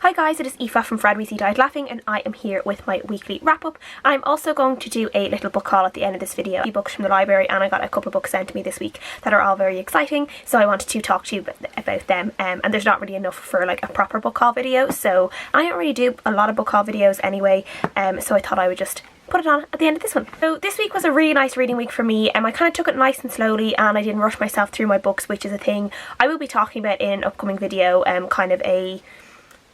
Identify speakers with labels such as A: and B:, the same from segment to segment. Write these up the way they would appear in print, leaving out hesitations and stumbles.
A: Hi guys, it is Aoife from Foundry Side Laughing, and I am here with my weekly wrap up. I'm also going to do a little book haul at the end of this video. Books from the library, and I got a couple of books sent to me this week that are all very exciting, so I wanted to talk to you about them. And there's not really enough for like a proper book haul video, so I don't really do a lot of book haul videos anyway, so I thought I would just put it on at the end of this one. So this week was a really nice reading week for me, and I kind of took it nice and slowly, and I didn't rush myself through my books, which is a thing I will be talking about in an upcoming video, kind of a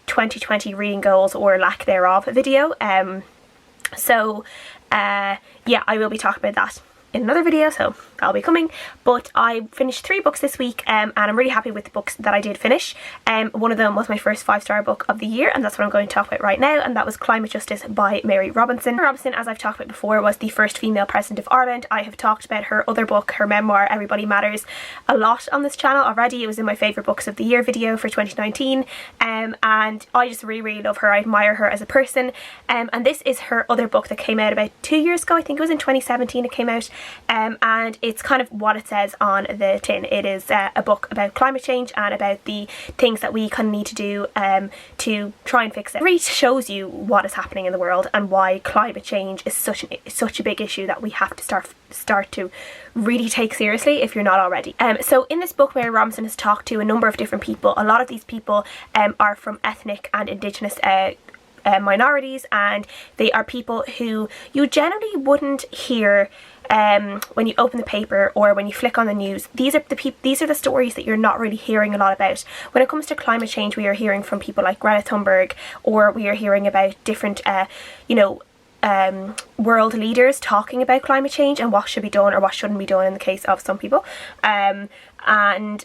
A: 2020 reading goals or lack thereof video. Yeah, I will be talking about that in another video, so that'll be coming. But I finished 3 books this week, and I'm really happy with the books that I did finish. One of them was my first 5-star book of the year, and that's what I'm going to talk about right now, and that was Climate Justice by Mary Robinson. Mary Robinson, as I've talked about before, was the first female president of Ireland. I have talked about her other book, her memoir Everybody Matters, a lot on this channel already. It was in my favourite books of the year video for 2019, and I just really love her. I admire her as a person, and this is her other book that came out about 2 years ago. I think it was in 2017 it came out. And it's kind of what it says on the tin. It is a book about climate change and about the things that we kind of need to do to try and fix it. It really shows you what is happening in the world and why climate change is such a big issue that we have to start to really take seriously if you're not already. So in this book, Mary Robinson has talked to a number of different people. A lot of these people are from ethnic and indigenous minorities, and they are people who you generally wouldn't hear when you open the paper or when you flick on the news. These are the stories that you're not really hearing a lot about. When it comes to climate change, we are hearing from people like Greta Thunberg, or we are hearing about different world leaders talking about climate change and what should be done or what shouldn't be done in the case of some people. And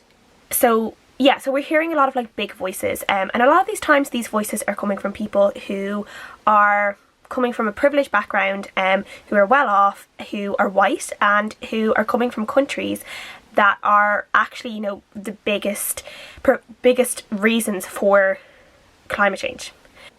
A: so yeah, so we're hearing a lot of like big voices, and a lot of these times these voices are coming from people who are coming from a privileged background, who are well off, who are white, and who are coming from countries that are actually, the biggest reasons for climate change.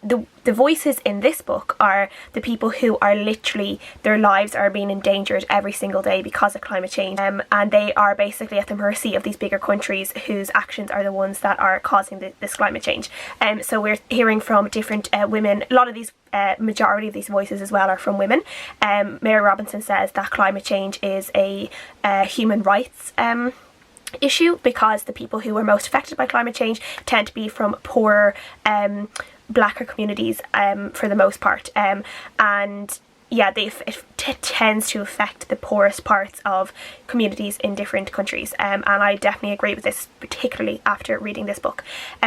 A: The voices in this book are the people who are literally, their lives are being endangered every single day because of climate change, and they are basically at the mercy of these bigger countries whose actions are the ones that are causing this climate change. So we're hearing from different women. A lot of these majority of these voices as well are from women. Mary Robinson says that climate change is a human rights issue, because the people who are most affected by climate change tend to be from poorer blacker communities for the most part, and yeah, it tends to affect the poorest parts of communities in different countries, and I definitely agree with this, particularly after reading this book.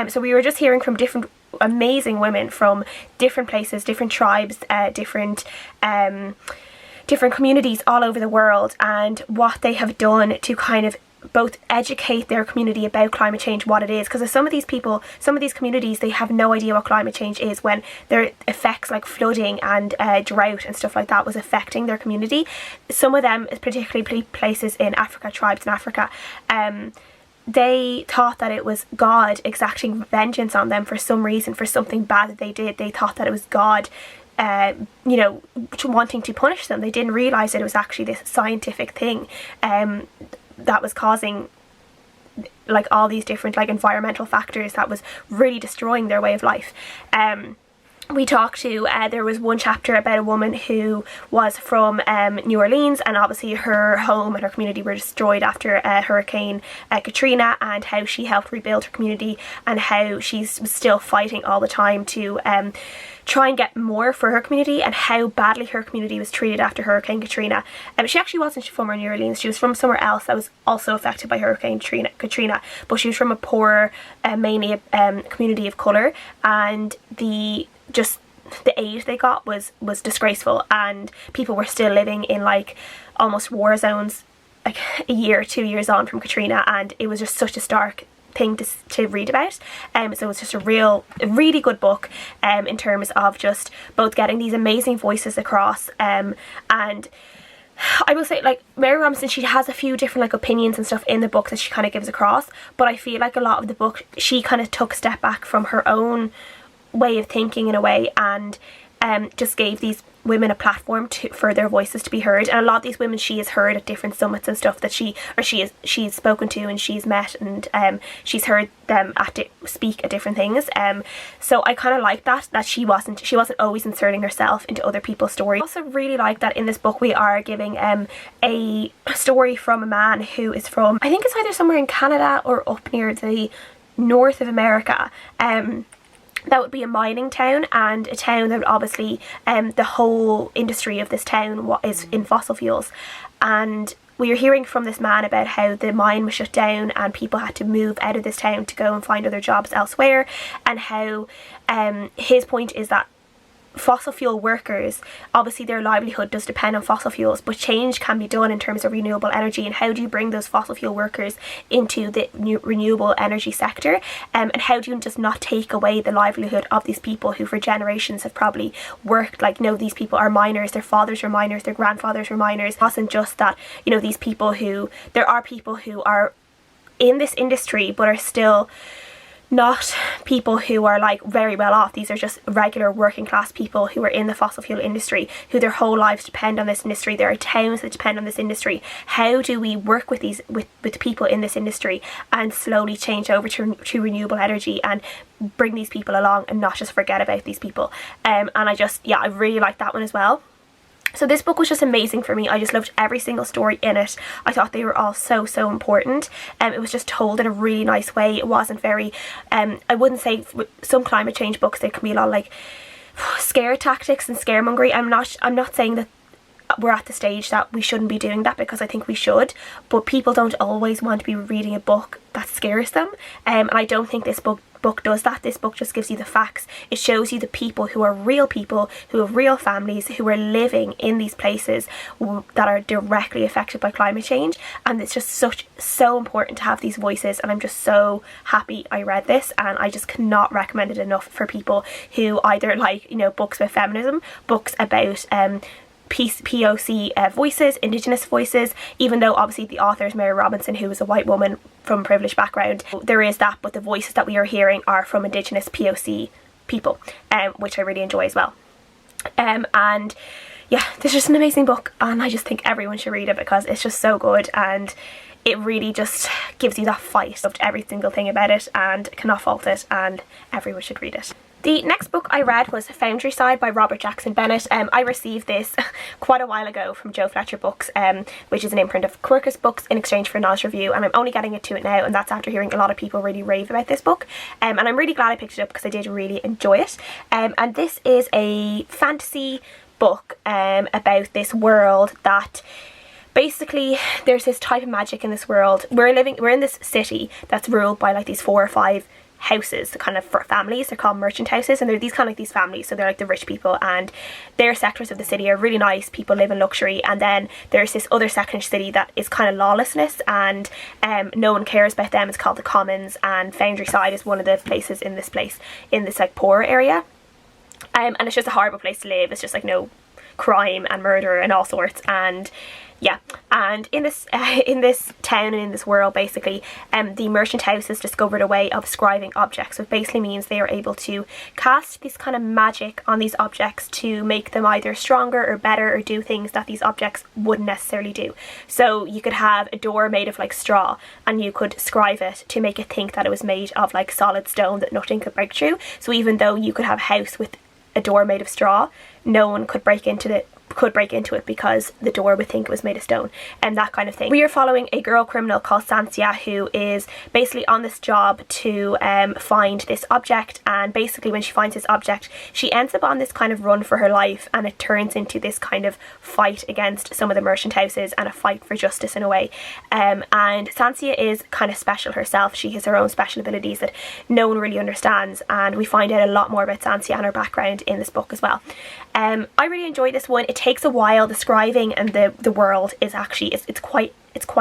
A: So we were just hearing from different amazing women from different places, different tribes, different communities all over the world, and what they have done to kind of both educate their community about climate change, what it is, because some of these people, some of these communities, they have no idea what climate change is when their effects like flooding and drought and stuff like that was affecting their community. Some of them, particularly places in Africa, tribes in Africa, they thought that it was God exacting vengeance on them for some reason, for something bad that they did. They thought that it was God wanting to punish them. They didn't realise that it was actually this scientific thing that was causing like all these different like environmental factors that was really destroying their way of life. We talked to, there was one chapter about a woman who was from New Orleans, and obviously her home and her community were destroyed after Hurricane Katrina, and how she helped rebuild her community, and how she's still fighting all the time to try and get more for her community, and how badly her community was treated after Hurricane Katrina. She actually wasn't from New Orleans, she was from somewhere else that was also affected by Hurricane Katrina, but she was from a poorer, mainly community of colour, and the aid they got was disgraceful, and people were still living in like almost war zones like a year, 2 years on from Katrina, and it was just such a stark thing to read about. So it's just a really good book in terms of just both getting these amazing voices across, and I will say, like, Mary Robinson, she has a few different like opinions and stuff in the book that she kind of gives across, but I feel like a lot of the book she kind of took a step back from her own way of thinking in a way, and just gave these women a platform for their voices to be heard. And a lot of these women she has heard at different summits and stuff that she's spoken to and she's met, and she's heard them speak at different things. So I kind of like that she wasn't always inserting herself into other people's stories. I also really like that in this book we are giving a story from a man who is from, I think it's either somewhere in Canada or up near the north of America. That would be a mining town, and a town that obviously the whole industry of this town is in fossil fuels. And we are hearing from this man about how the mine was shut down and people had to move out of this town to go and find other jobs elsewhere, and how his point is that fossil fuel workers, obviously their livelihood does depend on fossil fuels, but change can be done in terms of renewable energy. And how do you bring those fossil fuel workers into the renewable energy sector, and how do you just not take away the livelihood of these people who for generations have probably worked, like, these people are miners, their fathers were miners, their grandfathers were miners. It wasn't just that, these people there are people who are in this industry but are still not people who are like very well off. These are just regular working class people who are in the fossil fuel industry, who their whole lives depend on this industry. There are towns that depend on this industry. How do we work with people in this industry and slowly change over to renewable energy and bring these people along and not just forget about these people? And I really like that one as well. So this book was just amazing for me. I just loved every single story in it. I thought they were all so important. It was just told in a really nice way. It wasn't very, I wouldn't say, some climate change books there can be a lot of like scare tactics and scaremongering. I'm not saying that we're at the stage that we shouldn't be doing that, because I think we should, but people don't always want to be reading a book that scares them, and I don't think this book does that. This book just gives you the facts. It shows you the people who are real people, who have real families, who are living in these places that are directly affected by climate change, and it's just so important to have these voices. And I'm just so happy I read this, and I just cannot recommend it enough for people who either like books about feminism, books about POC voices, Indigenous voices, even though obviously the author is Mary Robinson, who is a white woman from a privileged background. There is that, but the voices that we are hearing are from Indigenous POC people, which I really enjoy as well. And yeah, this is just an amazing book, and I just think everyone should read it because it's just so good, and it really just gives you that fight. Loved every single thing about it and cannot fault it, and everyone should read it. The next book I read was Foundry Side by Robert Jackson Bennett. I received this quite a while ago from Joe Fletcher Books, which is an imprint of Quercus Books, in exchange for a Knowledge Review, and I'm only getting to it now, and that's after hearing a lot of people really rave about this book. And I'm really glad I picked it up because I did really enjoy it. And this is a fantasy book about this world that basically there's this type of magic in this world. We're in this city that's ruled by like these 4 or 5 houses, kind of for families. They're called merchant houses, and they're these kind of like these families, so they're like the rich people, and their sectors of the city are really nice, people live in luxury. And then there's this other section of the city that is kind of lawlessness, and no one cares about them. It's called the Commons, and Foundry Side is one of the places in this like poorer area, and it's just a horrible place to live. It's just like crime and murder and all sorts. And yeah, and in this town and in this world, basically, the merchant house has discovered a way of scribing objects. So it basically means they are able to cast this kind of magic on these objects to make them either stronger or better, or do things that these objects wouldn't necessarily do. So you could have a door made of like straw, and you could scribe it to make it think that it was made of like solid stone that nothing could break through. So even though you could have a house with a door made of straw, no one could break into it because the door would think it was made of stone, and that kind of thing. We are following a girl criminal called Sansia, who is basically on this job to find this object, and basically when she finds this object, she ends up on this kind of run for her life, and it turns into this kind of fight against some of the merchant houses and a fight for justice in a way. And Sansia is kind of special herself. She has her own special abilities that no one really understands, and we find out a lot more about Sansia and her background in this book as well. I really enjoyed this one. It takes a while. The scribing and the world is actually it's quite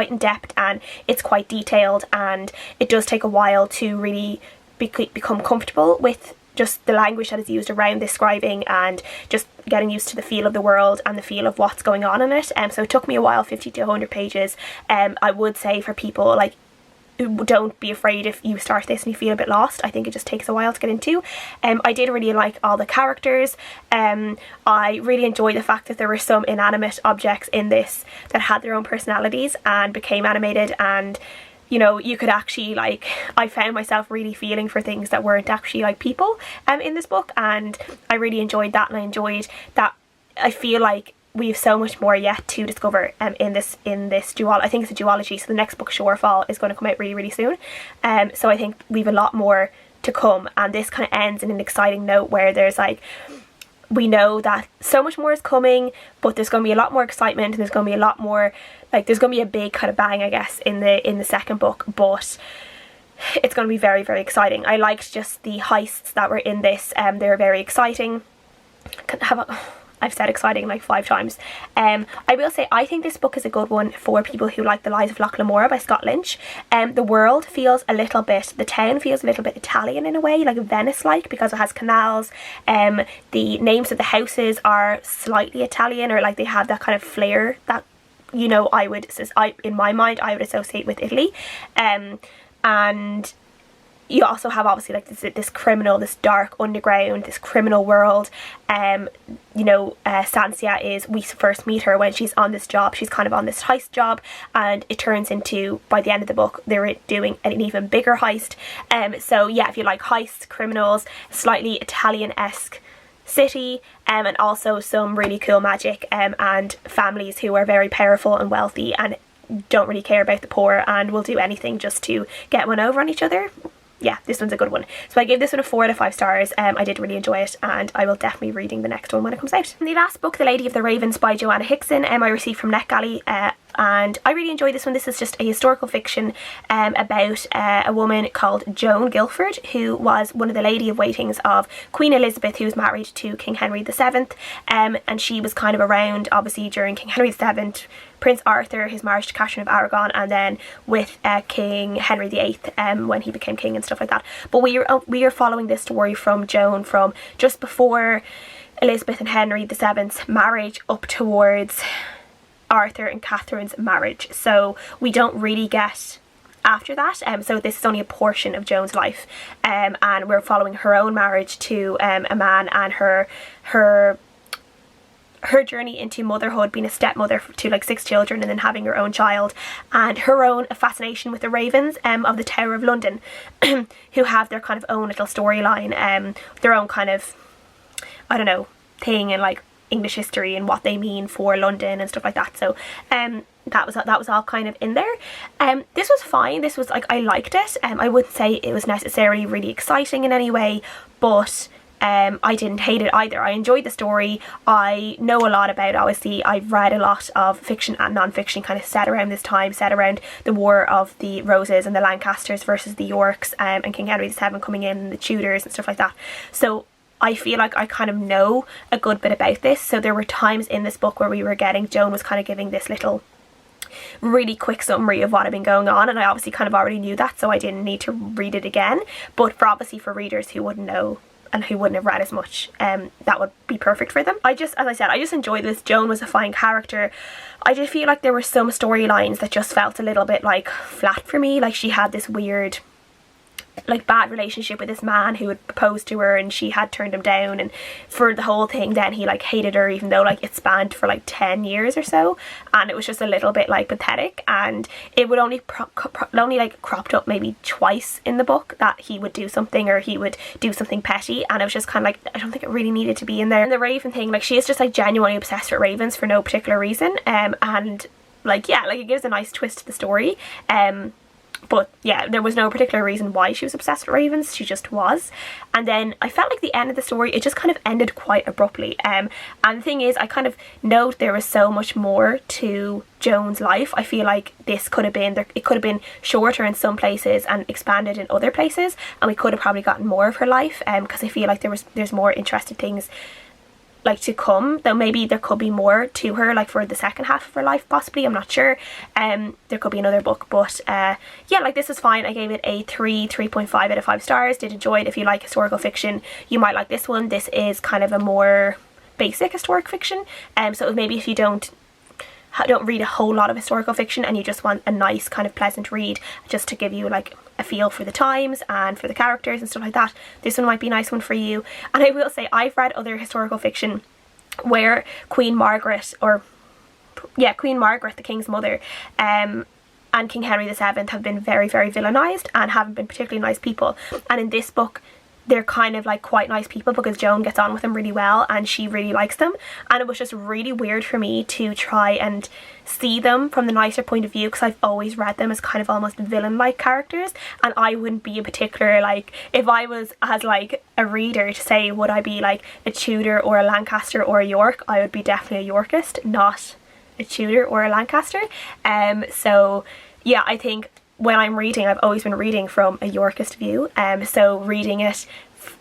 A: in depth, and it's quite detailed, and it does take a while to really become comfortable with just the language that is used around this scribing, and just getting used to the feel of the world and the feel of what's going on in it. So it took me a while, 50 to 100 pages. I would say for people like don't be afraid if you start this and you feel a bit lost. I think it just takes a while to get into. I did really like all the characters. I really enjoyed the fact that there were some inanimate objects in this that had their own personalities and became animated, and you know, you could actually, like, I found myself really feeling for things that weren't actually like people in this book, and I really enjoyed that. And I enjoyed that I feel like we have so much more yet to discover in this duology. I think it's a duology, so the next book, Shorefall, is going to come out really, really soon. So I think we've a lot more to come, and this kind of ends in an exciting note where there's like, we know that so much more is coming, but there's going to be a lot more excitement, and there's going to be a lot more, like, there's going to be a big kind of bang, I guess, in the second book, but it's going to be very, very exciting. I liked just the heists that were in this. They were very exciting. I've said exciting like 5 times. I will say I think this book is a good one for people who like The Lies of Loch Lamora by Scott Lynch. The world feels a little bit, the town feels a little bit Italian in a way, like Venice-like, because it has canals. The names of the houses are slightly Italian, or like they have that kind of flair that, you know, in my mind I would associate with Italy. And you also have obviously like this criminal, this dark underground, this criminal world. You know, Sansia is, we first meet her when she's on this job. She's kind of on this heist job, and it turns into, by the end of the book, they're doing an even bigger heist. So yeah, if you like heists, criminals, slightly Italian-esque city, and also some really cool magic, and families who are very powerful and wealthy and don't really care about the poor and will do anything just to get one over on each other. Yeah, this one's a good one. So I gave this one a 4 out of 5 stars. I did really enjoy it, and I will definitely be reading the next one when it comes out. And the last book, The Lady of the Ravens by Joanna Hickson, I received from NetGalley, and I really enjoyed this one. This is just a historical fiction about a woman called Joan Guilford, who was one of the lady of waitings of Queen Elizabeth, who was married to King Henry VII, and she was kind of around obviously during King Henry VII, Prince Arthur, his marriage to Catherine of Aragon, and then with King Henry VIII when he became king and stuff like that. But we are following this story from Joan from just before Elizabeth and Henry VII's marriage up towards Arthur and Catherine's marriage. So we don't really get after that, so this is only a portion of Joan's life, and we're following her own marriage to a man, and her journey into motherhood, being a stepmother to like 6 children and then having her own child, and her own fascination with the ravens of the Tower of London who have their kind of own little storyline, their own kind of, I don't know, thing in like English history and what they mean for London and stuff like that. So that was all kind of in there. This was fine. This was like, I liked it. I wouldn't say it was necessarily really exciting in any way, but I didn't hate it either. I enjoyed the story. I know a lot about, obviously I've read a lot of fiction and non-fiction kind of set around this time, set around the War of the Roses and the Lancasters versus the Yorks, and King Henry VII coming in, and the Tudors and stuff like that. So I feel like I kind of know a good bit about this. So there were times in this book where Joan was kind of giving this little really quick summary of what had been going on, and I obviously kind of already knew that, so I didn't need to read it again. But for readers who wouldn't know and who wouldn't have read as much, that would be perfect for them. As I said, I just enjoyed this. Joan was a fine character. I just feel like there were some storylines that just felt a little bit like flat for me. Like she had this weird, like, bad relationship with this man who had proposed to her, and she had turned him down, and for the whole thing then he like hated her, even though like it spanned for like 10 years or so, and it was just a little bit like pathetic. And it would only like cropped up maybe twice in the book that he would do something, or he would do something petty, and it was just kind of like, I don't think it really needed to be in there. And the raven thing, like she is just like genuinely obsessed with ravens for no particular reason, and like, yeah, like it gives a nice twist to the story. But yeah, there was no particular reason why she was obsessed with ravens, she just was. And then I felt like the end of the story, it just kind of ended quite abruptly. And the thing is, I kind of know there was so much more to Joan's life. I feel like this could have been, it could have been shorter in some places and expanded in other places, and we could have probably gotten more of her life, because I feel like there's more interesting things like to come, though maybe there could be more to her, like for the second half of her life possibly, I'm not sure. There could be another book, but yeah, like this was fine. I gave it a 3.5 out of 5 stars. Did enjoy it. If you like historical fiction, you might like this one. This is kind of a more basic historic fiction, so maybe if you don't don't read a whole lot of historical fiction and you just want a nice kind of pleasant read just to give you like a feel for the times and for the characters and stuff like that, this one might be a nice one for you. And I will say, I've read other historical fiction where Queen Margaret, the king's mother, and King Henry VII have been very, very villainised and haven't been particularly nice people. And in this book, they're kind of like quite nice people because Joan gets on with them really well and she really likes them. And it was just really weird for me to try and see them from the nicer point of view, because I've always read them as kind of almost villain-like characters, and I wouldn't be a particular, like, if I was as like a reader to say would I be like a Tudor or a Lancaster or a York, I would be definitely a Yorkist, not a Tudor or a Lancaster. So yeah, I think when I'm reading, I've always been reading from a Yorkist view, so reading it,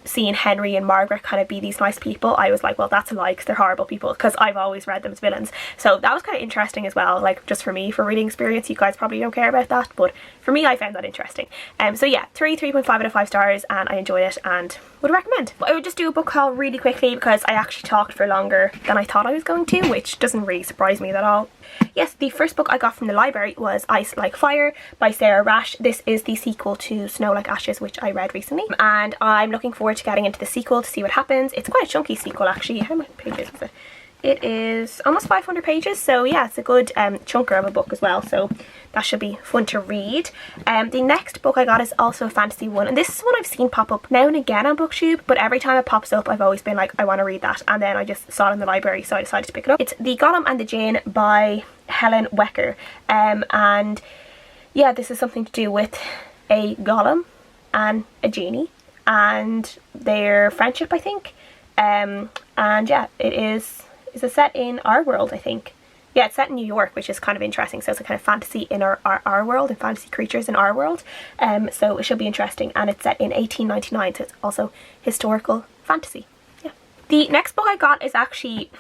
A: seeing Henry and Margaret kind of be these nice people, I was like, well, that's a lie, because they're horrible people, because I've always read them as villains. So that was kind of interesting as well, like just for me, for reading experience. You guys probably don't care about that, but for me, I found that interesting. So yeah, 3.5 out of 5 stars, and I enjoyed it and would recommend. But I would just do a book haul really quickly because I actually talked for longer than I thought I was going to, which doesn't really surprise me at all. Yes, the first book I got from the library was Ice Like Fire by Sarah Rash. This is the sequel to Snow Like Ashes, which I read recently, and I'm looking forward to getting into the sequel to see what happens. It's quite a chunky sequel actually. How many pages is it? It is almost 500 pages, so yeah, it's a good chunker of a book as well, so that should be fun to read. The next book I got is also a fantasy one, and this is one I've seen pop up now and again on BookTube, but every time it pops up I've always been like, I want to read that, and then I just saw it in the library, so I decided to pick it up. It's The Gollum and the Jinn by Helen Wecker, and yeah, this is something to do with a golem and a genie and their friendship, I think. And yeah, is it set in our world, I think. Yeah, it's set in New York, which is kind of interesting. So it's a kind of fantasy in our world, and fantasy creatures in our world. So it should be interesting. And it's set in 1899, so it's also historical fantasy. Yeah. The next book I got is actually,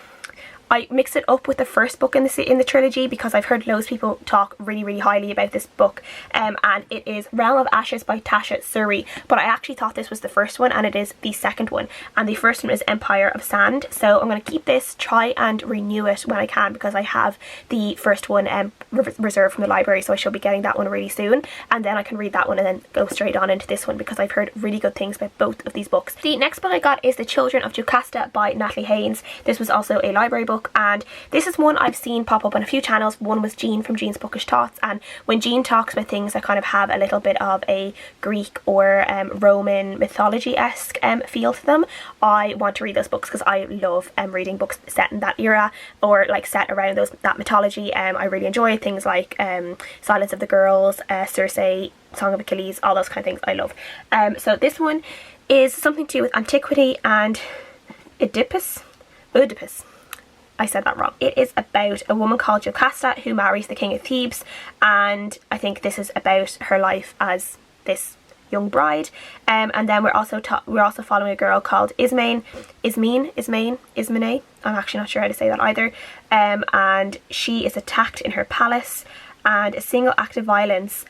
A: I mix it up with the first book in the trilogy because I've heard loads of people talk really, really highly about this book, and it is Realm of Ashes by Tasha Suri, but I actually thought this was the first one and it is the second one, and the first one is Empire of Sand. So I'm going to keep this, try and renew it when I can, because I have the first one reserved from the library, so I should be getting that one really soon, and then I can read that one and then go straight on into this one because I've heard really good things about both of these books. The next book I got is The Children of Jocasta by Natalie Haynes. This was also a library book, and this is one I've seen pop up on a few channels. One was Jean from Jean's Bookish Thoughts, and when Jean talks about things that kind of have a little bit of a Greek or Roman mythology-esque feel to them, I want to read those books because I love reading books set in that era or like set around that mythology. I really enjoy things like Silence of the Girls, Circe, Song of Achilles, all those kind of things I love. So this one is something to do with antiquity and Oedipus. I said that wrong. It is about a woman called Jocasta who marries the king of Thebes, and I think this is about her life as this young bride. And then we're also following a girl called Ismene. I'm actually not sure how to say that either. And she is attacked in her palace, and a single act of violence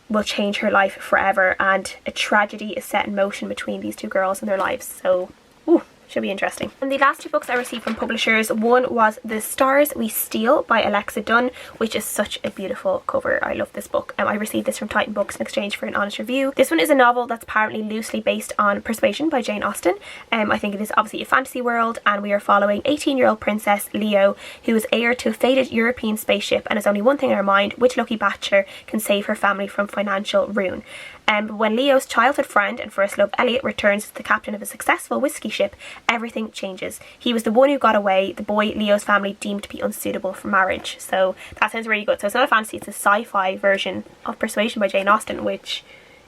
A: will change her life forever, and a tragedy is set in motion between these two girls and their lives. So, ooh, should be interesting. And the last two books I received from publishers, one was The Stars We Steal by Alexa Dunn, which is such a beautiful cover. I love this book. I received this from Titan Books in exchange for an honest review. This one is a novel that's apparently loosely based on Persuasion by Jane Austen. I think it is obviously a fantasy world, and we are following 18-year-old Princess Leo, who is heir to a fated European spaceship and has only one thing in her mind: which lucky bachelor can save her family from financial ruin. But when Leo's childhood friend and first love Elliot returns as the captain of a successful whiskey ship, everything changes. He was the one who got away, the boy Leo's family deemed to be unsuitable for marriage. So that sounds really good. So it's not a fantasy, it's a sci-fi version of Persuasion by Jane Austen, which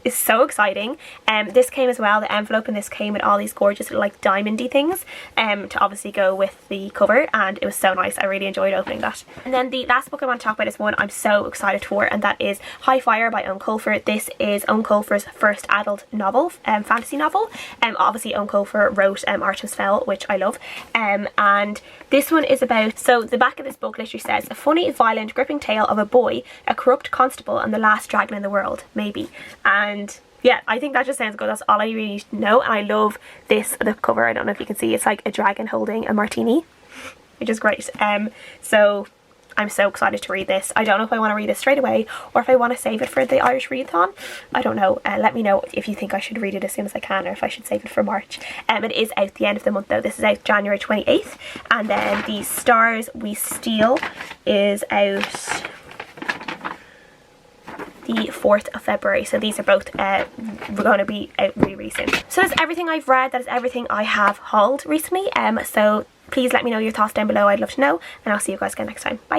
A: is so exciting. This came as well, the envelope in this came with all these gorgeous like diamondy things to obviously go with the cover, and it was so nice. I really enjoyed opening that. And then the last book I want to talk about is one I'm so excited for, and that is High Fire by Owen Colfer. This is Owen Colfer's first adult novel, fantasy novel. Obviously Owen Colfer wrote Artemis Fowl, which I love, and this one is about, so the back of this book literally says, a funny, violent, gripping tale of a boy, a corrupt constable, and the last dragon in the world, maybe. And yeah, I think that just sounds good. That's all I really need to know. And I love the cover. I don't know if you can see, it's like a dragon holding a martini, which is great. So I'm so excited to read this. I don't know if I want to read it straight away or if I want to save it for the Irish Readathon. I don't know. Let me know if you think I should read it as soon as I can, or if I should save it for March. It is out the end of the month though. This is out January 28th, and then the Stars We Steal is out the 4th of February. So these are both going to be out really soon. So that's everything I've read. That is everything I have hauled recently. So please let me know your thoughts down below. I'd love to know, and I'll see you guys again next time. Bye.